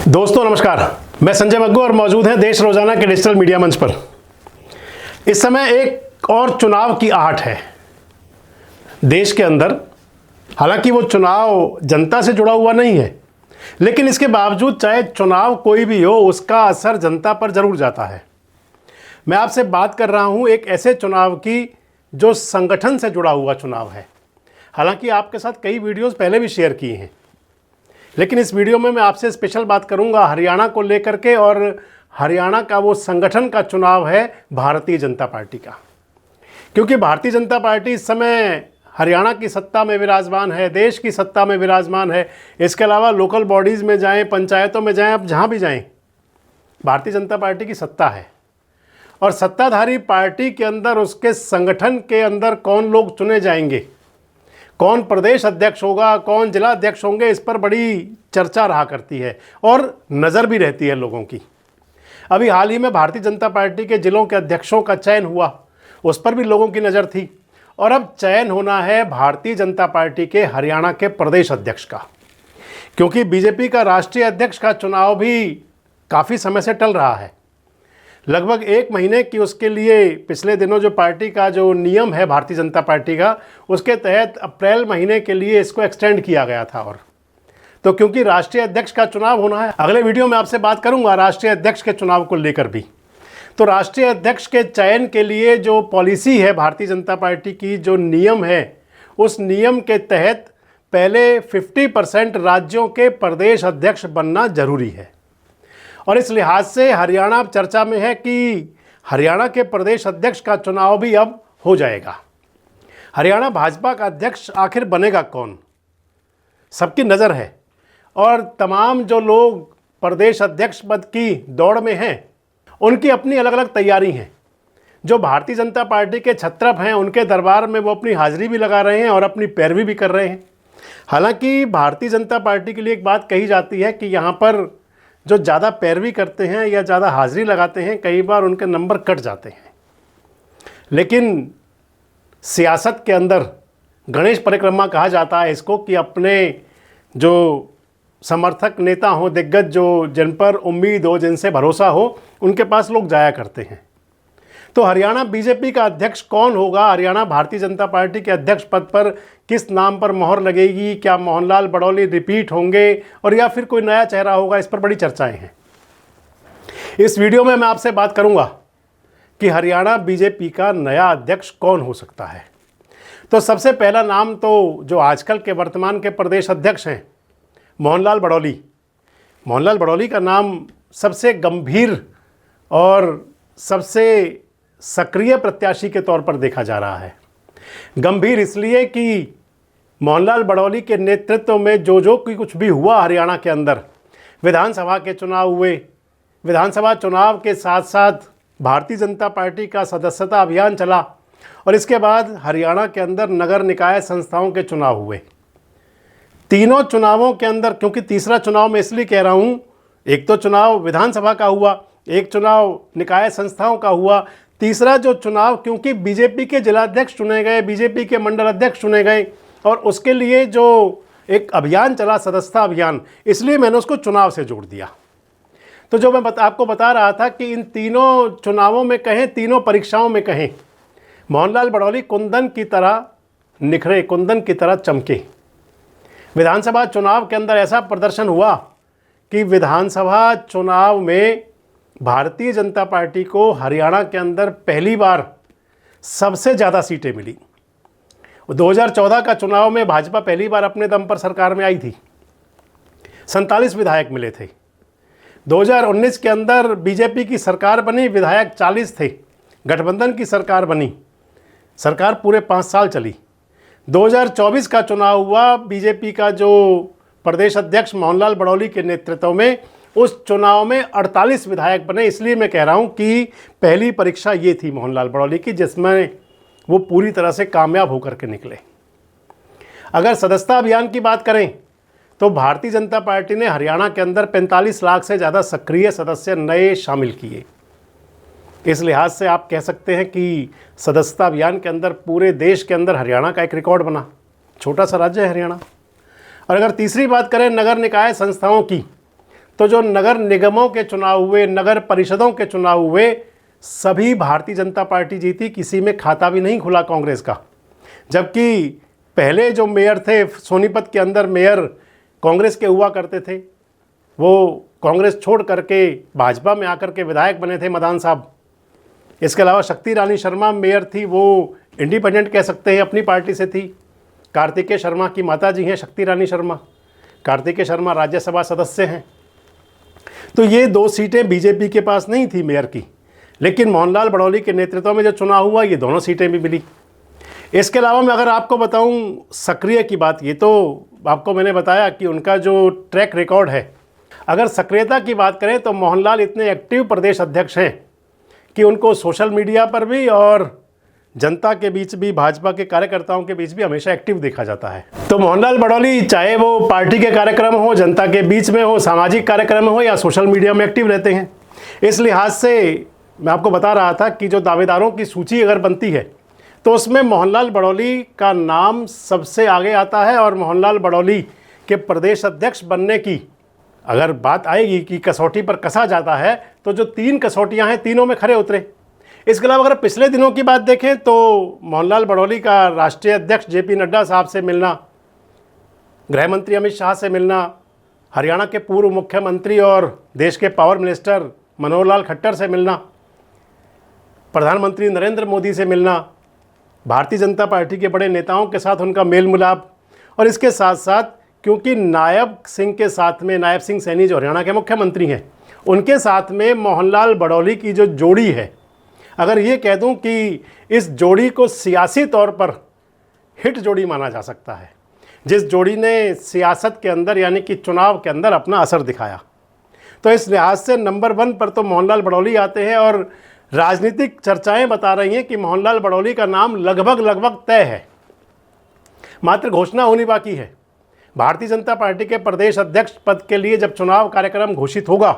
दोस्तों नमस्कार, मैं संजय मग्गू और मौजूद हैं देश रोजाना के डिजिटल मीडिया मंच पर। इस समय एक और चुनाव की आहट है देश के अंदर। हालांकि वो चुनाव जनता से जुड़ा हुआ नहीं है, लेकिन इसके बावजूद चाहे चुनाव कोई भी हो, उसका असर जनता पर जरूर जाता है। मैं आपसे बात कर रहा हूं एक ऐसे चुनाव की जो संगठन से जुड़ा हुआ चुनाव है। हालांकि आपके साथ कई वीडियोस पहले भी शेयर किए हैं, लेकिन इस वीडियो में मैं आपसे स्पेशल बात करूंगा हरियाणा को लेकर के। और हरियाणा का वो संगठन का चुनाव है भारतीय जनता पार्टी का, क्योंकि भारतीय जनता पार्टी इस समय हरियाणा की सत्ता में विराजमान है, देश की सत्ता में विराजमान है। इसके अलावा लोकल बॉडीज़ में जाएं, पंचायतों में जाएं, आप जहां भी जाएं, भारतीय जनता पार्टी की सत्ता है। और सत्ताधारी पार्टी के अंदर, उसके संगठन के अंदर कौन लोग चुने जाएंगे, कौन प्रदेश अध्यक्ष होगा, कौन जिला अध्यक्ष होंगे, इस पर बड़ी चर्चा रहा करती है और नज़र भी रहती है लोगों की। अभी हाल ही में भारतीय जनता पार्टी के जिलों के अध्यक्षों का चयन हुआ, उस पर भी लोगों की नज़र थी। और अब चयन होना है भारतीय जनता पार्टी के हरियाणा के प्रदेश अध्यक्ष का, क्योंकि बीजेपी का राष्ट्रीय अध्यक्ष का चुनाव भी काफ़ी समय से टल रहा है। लगभग 1 महीने की उसके लिए पिछले दिनों जो पार्टी का जो नियम है भारतीय जनता पार्टी का, उसके तहत अप्रैल महीने के लिए इसको एक्सटेंड किया गया था। और तो क्योंकि राष्ट्रीय अध्यक्ष का चुनाव होना है, अगले वीडियो में आपसे बात करूंगा राष्ट्रीय अध्यक्ष के चुनाव को लेकर भी। तो राष्ट्रीय अध्यक्ष के चयन के लिए जो पॉलिसी है भारतीय जनता पार्टी की, जो नियम है, उस नियम के तहत पहले 50% राज्यों के प्रदेश अध्यक्ष बनना जरूरी है। और इस लिहाज से हरियाणा अब चर्चा में है कि हरियाणा के प्रदेश अध्यक्ष का चुनाव भी अब हो जाएगा। हरियाणा भाजपा का अध्यक्ष आखिर बनेगा कौन, सबकी नज़र है। और तमाम जो लोग प्रदेश अध्यक्ष पद की दौड़ में हैं, उनकी अपनी अलग अलग तैयारी हैं। जो भारतीय जनता पार्टी के छत्रप हैं, उनके दरबार में वो अपनी हाजिरी भी लगा रहे हैं और अपनी पैरवी भी कर रहे हैं। हालांकि भारतीय जनता पार्टी के लिए एक बात कही जाती है कि यहाँ पर जो ज़्यादा पैरवी करते हैं या ज़्यादा हाजिरी लगाते हैं, कई बार उनके नंबर कट जाते हैं। लेकिन सियासत के अंदर गणेश परिक्रमा कहा जाता है इसको, कि अपने जो समर्थक नेता हों, दिग्गज जो जिन पर उम्मीद हो, जिनसे भरोसा हो, उनके पास लोग जाया करते हैं। तो हरियाणा बीजेपी का अध्यक्ष कौन होगा, हरियाणा भारतीय जनता पार्टी के अध्यक्ष पद पर किस नाम पर मोहर लगेगी, क्या मोहनलाल बड़ौली रिपीट होंगे और या फिर कोई नया चेहरा होगा, इस पर बड़ी चर्चाएं हैं। इस वीडियो में मैं आपसे बात करूंगा कि हरियाणा बीजेपी का नया अध्यक्ष कौन हो सकता है। तो सबसे पहला नाम तो जो आजकल के वर्तमान के प्रदेश अध्यक्ष हैं, मोहनलाल बड़ौली। मोहनलाल बड़ौली का नाम सबसे गंभीर और सबसे सक्रिय प्रत्याशी के तौर पर देखा जा रहा है। गंभीर इसलिए कि मोहनलाल बड़ौली के नेतृत्व में जो कुछ भी हुआ हरियाणा के अंदर, विधानसभा के चुनाव हुए, विधानसभा चुनाव के साथ साथ भारतीय जनता पार्टी का सदस्यता अभियान चला, और इसके बाद हरियाणा के अंदर नगर निकाय संस्थाओं के चुनाव हुए। तीनों चुनावों के अंदर, क्योंकि तीसरा चुनाव मैं इसलिए कह रहा हूँ, एक तो चुनाव विधानसभा का हुआ, एक चुनाव निकाय संस्थाओं का हुआ, तीसरा जो चुनाव क्योंकि बीजेपी के जिलाध्यक्ष चुने गए, बीजेपी के मंडल अध्यक्ष चुने गए, और उसके लिए जो एक अभियान चला, सदस्यता अभियान, इसलिए मैंने उसको चुनाव से जोड़ दिया। तो जो मैं आपको बता रहा था कि इन तीनों चुनावों में कहें, तीनों परीक्षाओं में कहें, मोहनलाल बड़ौली कुंदन की तरह निखरे, कुंदन की तरह चमके। विधानसभा चुनाव के अंदर ऐसा प्रदर्शन हुआ कि विधानसभा चुनाव में भारतीय जनता पार्टी को हरियाणा के अंदर पहली बार सबसे ज़्यादा सीटें मिली। 2014 का चुनाव में भाजपा पहली बार अपने दम पर सरकार में आई थी, 47 विधायक मिले थे। 2019 के अंदर बीजेपी की सरकार बनी, विधायक 40 थे, गठबंधन की सरकार बनी, सरकार पूरे 5 साल चली। 2024 का चुनाव हुआ, बीजेपी का जो प्रदेश अध्यक्ष मोहनलाल बड़ौली के नेतृत्व में, उस चुनाव में 48 विधायक बने। इसलिए मैं कह रहा हूं कि पहली परीक्षा ये थी मोहनलाल बड़ौली की, जिसमें वो पूरी तरह से कामयाब होकर के निकले। अगर सदस्यता अभियान की बात करें तो भारतीय जनता पार्टी ने हरियाणा के अंदर 45 लाख से ज़्यादा सक्रिय सदस्य नए शामिल किए। इस लिहाज से आप कह सकते हैं कि सदस्यता अभियान के अंदर पूरे देश के अंदर हरियाणा का एक रिकॉर्ड बना। छोटा सा राज्य है हरियाणा। और अगर तीसरी बात करें नगर निकाय संस्थाओं की, तो जो नगर निगमों के चुनाव हुए, नगर परिषदों के चुनाव हुए, सभी भारतीय जनता पार्टी जीती, किसी में खाता भी नहीं खुला कांग्रेस का। जबकि पहले जो मेयर थे, सोनीपत के अंदर मेयर कांग्रेस के हुआ करते थे, वो कांग्रेस छोड़ करके भाजपा में आकर के विधायक बने थे, मदान साहब। इसके अलावा शक्ति रानी शर्मा मेयर थी, वो इंडिपेंडेंट कह सकते हैं, अपनी पार्टी से थी। कार्तिकेय शर्मा की माता जी हैं शक्ति रानी शर्मा, कार्तिकेय शर्मा राज्यसभा सदस्य हैं। तो ये 2 सीटें बीजेपी के पास नहीं थी मेयर की, लेकिन मोहनलाल बड़ौली के नेतृत्व में जो चुनाव हुआ, ये दोनों सीटें भी मिली। इसके अलावा मैं अगर आपको बताऊं सक्रिय की बात, ये तो आपको मैंने बताया कि उनका जो ट्रैक रिकॉर्ड है, अगर सक्रियता की बात करें तो मोहनलाल इतने एक्टिव प्रदेश अध्यक्ष हैं कि उनको सोशल मीडिया पर भी और जनता के बीच भी, भाजपा के कार्यकर्ताओं के बीच भी हमेशा एक्टिव देखा जाता है। तो मोहनलाल बड़ौली चाहे वो पार्टी के कार्यक्रम हो, जनता के बीच में हो, सामाजिक कार्यक्रम हो, या सोशल मीडिया में एक्टिव रहते हैं। इस लिहाज से मैं आपको बता रहा था कि जो दावेदारों की सूची अगर बनती है तो उसमें मोहनलाल बड़ौली का नाम सबसे आगे आता है। और मोहनलाल बड़ौली के प्रदेश अध्यक्ष बनने की अगर बात आएगी कि कसौटी पर कसा जाता है, तो जो 3 कसौटियां हैं, तीनों में खरे उतरे। इसके अलावा अगर पिछले दिनों की बात देखें तो मोहनलाल बड़ौली का राष्ट्रीय अध्यक्ष जेपी नड्डा साहब से मिलना, गृह मंत्री अमित शाह से मिलना, हरियाणा के पूर्व मुख्यमंत्री और देश के पावर मिनिस्टर मनोहर लाल खट्टर से मिलना, प्रधानमंत्री नरेंद्र मोदी से मिलना, भारतीय जनता पार्टी के बड़े नेताओं के साथ उनका मेल मिलाप, और इसके साथ साथ क्योंकि नायब सिंह के साथ में, नायब सिंह सैनी जो हरियाणा के मुख्यमंत्री हैं, उनके साथ में मोहनलाल बड़ौली की जो जोड़ी है, अगर ये कह दूं कि इस जोड़ी को सियासी तौर पर हिट जोड़ी माना जा सकता है, जिस जोड़ी ने सियासत के अंदर यानी कि चुनाव के अंदर अपना असर दिखाया। तो इस लिहाज से नंबर 1 पर तो मोहनलाल बड़ौली आते हैं। और राजनीतिक चर्चाएं बता रही हैं कि मोहनलाल बड़ौली का नाम लगभग तय है, मात्र घोषणा होनी बाकी है। भारतीय जनता पार्टी के प्रदेश अध्यक्ष पद के लिए जब चुनाव कार्यक्रम घोषित होगा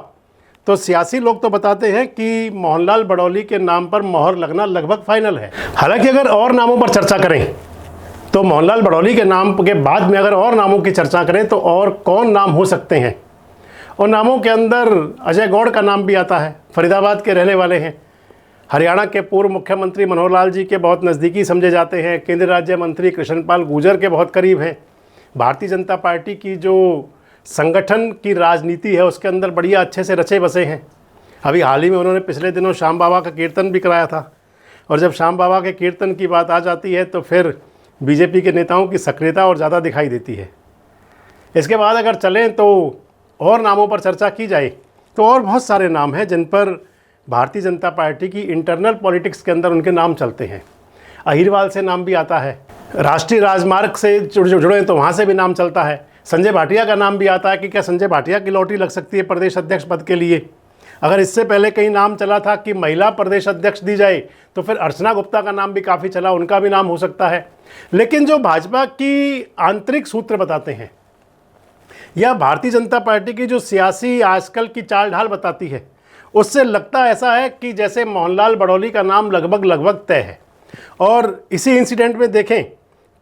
तो सियासी लोग तो बताते हैं कि मोहनलाल बड़ौली के नाम पर मोहर लगना लगभग फाइनल है। हालांकि अगर और नामों पर चर्चा करें तो मोहनलाल बड़ौली के नाम के बाद में अगर और नामों की चर्चा करें तो और कौन नाम हो सकते हैं। और नामों के अंदर अजय गौड़ का नाम भी आता है, फरीदाबाद के रहने वाले हैं, हरियाणा के पूर्व मुख्यमंत्री मनोहर लाल जी के बहुत नज़दीकी समझे जाते हैं, केंद्रीय राज्य मंत्री कृष्णपाल गुर्जर के बहुत करीब हैं। भारतीय जनता पार्टी की जो संगठन की राजनीति है उसके अंदर बढ़िया अच्छे से रचे बसे हैं। अभी हाल ही में उन्होंने पिछले दिनों श्याम बाबा का कीर्तन भी कराया था, और जब श्याम बाबा के कीर्तन की बात आ जाती है तो फिर बीजेपी के नेताओं की सक्रियता और ज़्यादा दिखाई देती है। इसके बाद अगर चलें तो और नामों पर चर्चा की जाए तो और बहुत सारे नाम हैं जिन पर भारतीय जनता पार्टी की इंटरनल पॉलिटिक्स के अंदर उनके नाम चलते हैं। अहिरवाल से नाम भी आता है, राष्ट्रीय राजमार्ग से जुड़े तो वहाँ से भी नाम चलता है। संजय भाटिया का नाम भी आता है कि क्या संजय भाटिया की लॉटरी लग सकती है प्रदेश अध्यक्ष पद के लिए। अगर इससे पहले कहीं नाम चला था कि महिला प्रदेश अध्यक्ष दी जाए तो फिर अर्चना गुप्ता का नाम भी काफ़ी चला, उनका भी नाम हो सकता है। लेकिन जो भाजपा की आंतरिक सूत्र बताते हैं या भारतीय जनता पार्टी की जो सियासी आजकल की चाल ढाल बताती है, उससे लगता ऐसा है कि जैसे मोहनलाल बड़ौली का नाम लगभग तय है। और इसी इंसिडेंट में देखें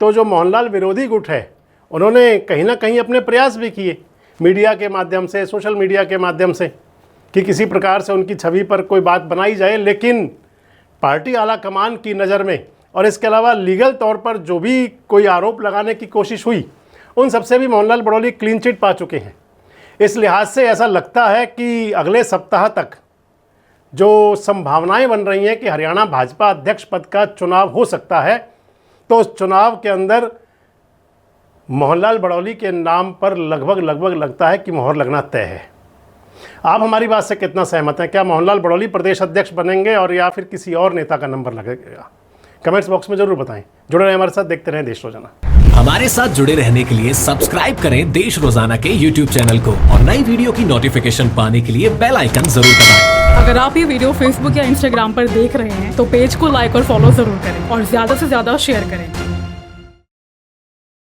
तो जो मोहनलाल विरोधी गुट है उन्होंने कहीं ना कहीं अपने प्रयास भी किए मीडिया के माध्यम से, सोशल मीडिया के माध्यम से, कि किसी प्रकार से उनकी छवि पर कोई बात बनाई जाए। लेकिन पार्टी आला कमान की नज़र में और इसके अलावा लीगल तौर पर जो भी कोई आरोप लगाने की कोशिश हुई, उन सबसे भी मोहनलाल बड़ौली क्लीन चिट पा चुके हैं। इस लिहाज से ऐसा लगता है कि अगले सप्ताह तक जो संभावनाएं बन रही हैं कि हरियाणा भाजपा अध्यक्ष पद का चुनाव हो सकता है, तो उस चुनाव के अंदर मोहनलाल बड़ौली के नाम पर लगभग लगता है कि मोहर लगना तय है। आप हमारी बात से कितना सहमत हैं? क्या मोहनलाल बड़ौली प्रदेश अध्यक्ष बनेंगे और या फिर किसी और नेता का नंबर लगेगा? कमेंट्स बॉक्स में जरूर बताएं। जुड़े रहें हमारे साथ, देखते रहें देश रोजाना। हमारे साथ जुड़े रहने के लिए सब्सक्राइब करें देश रोजाना के YouTube चैनल को और नई वीडियो की नोटिफिकेशन पाने के लिए बेल आइकन जरूर दबाएं। अगर आप ये वीडियो Facebook या Instagram पर देख रहे हैं तो पेज को लाइक और फॉलो जरूर करें और ज्यादा से ज्यादा शेयर करें।